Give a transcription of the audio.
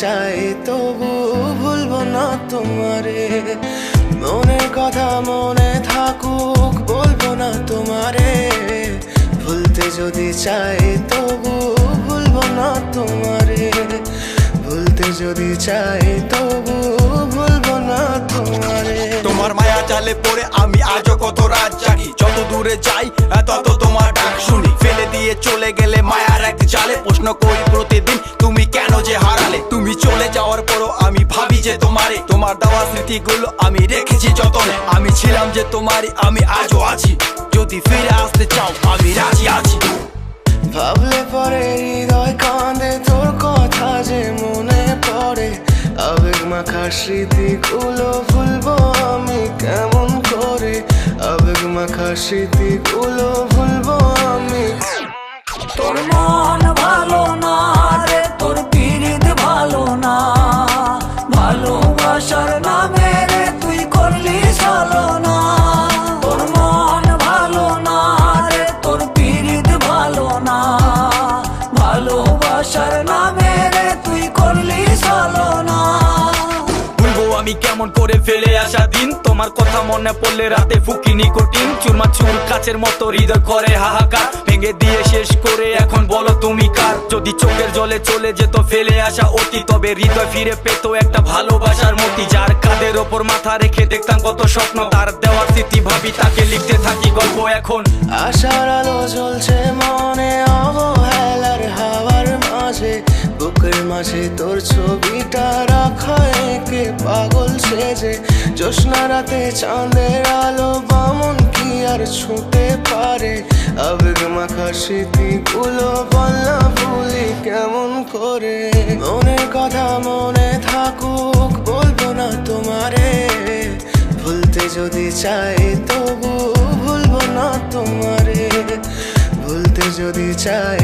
চাই তবু ভুলবো না তোমারে। মনের কথা মনে থাকুক বলবো না তোমারে। ভুলতে যদি চাই তবু ভুলবো না তোমারে। ভুলতে যদি চাই তবু ভুলবো না তোমারে। তোমার মায়া জালে পড়ে আমি আজও কত রাত জাগি। যত দূরে যাই তত তোমার ডাক শুনি। ফেলে দিয়ে চলে গেলে মায়ার এক জালে প্রশ্ন করি প্রতিদিন তুমি কেন যে হারালে। তুমি চলে যাওয়ার পরও আমি ভাবি যে তোমারে। তোমার দেওয়া স্মৃতিগুলো আমি রেখেছি যতনে। আমি ছিলাম যে তোমারই, আমি আজও আছি। যদি ফিরে আসতে চাও আমি রাজি আছি। ভাবলে পরে হৃদয় কাঁদে তোর কথা যে মনে পড়ে। আবেগ মাখা স্মৃতিগুলো ভুলবো আমি কেমন করে। আবেগ মাখা স্মৃতিগুলো ভুলবো আমি। তোর মন ভালো না রে, তোর পিরিত ভালো না। ভালোবাসার নামে রে তুই করলি ছলনা। তোর মন ভালো না রে, তোর পিরিত ভালো না। ভালোবাসার নামে রে তুই করলি ছলনা। ভুলবো আমি কেমন করে ফেলে আসা দিন। তোমার কথা মনে পড়লে রাতে ফুকি নিকোটিন। চুরমাচুর কাচের মতো হৃদয় করে হাহাকার। ভেঙে দিয়ে শেষ করে এখন বলো তুমি কার। যদি চোখের জলে চলে যেত ফেলে আসা অতি, তবে হৃদয় ফিরে পেত একটা ভালোবাসার মতি। যার কাঁধের ওপর মাথা রেখে দেখতাম কত স্বপ্ন, তার দেওয়ার স্মৃতি ভাবি তাকে লিখতে থাকি গল্প এখন। আশার আলো জ্বলছে মনে অবহেলার হাওয়ার মাঝে। বুকের মাঝে তোর ছবিটা রাখা একে পাগল সেজে। জ্যোৎস্না রাতে চাঁদের আলো বামন কি আর ছুঁতে পারে। আবেগ মাখা স্মৃতিগুলো বলনা ভুলি কেমন করে। মনের কথা মনে থাকুক বলবো না তোমারে। ভুলতে যদি চাই তবু ভুলবো না তোমারে। ভুলতে যদি চাই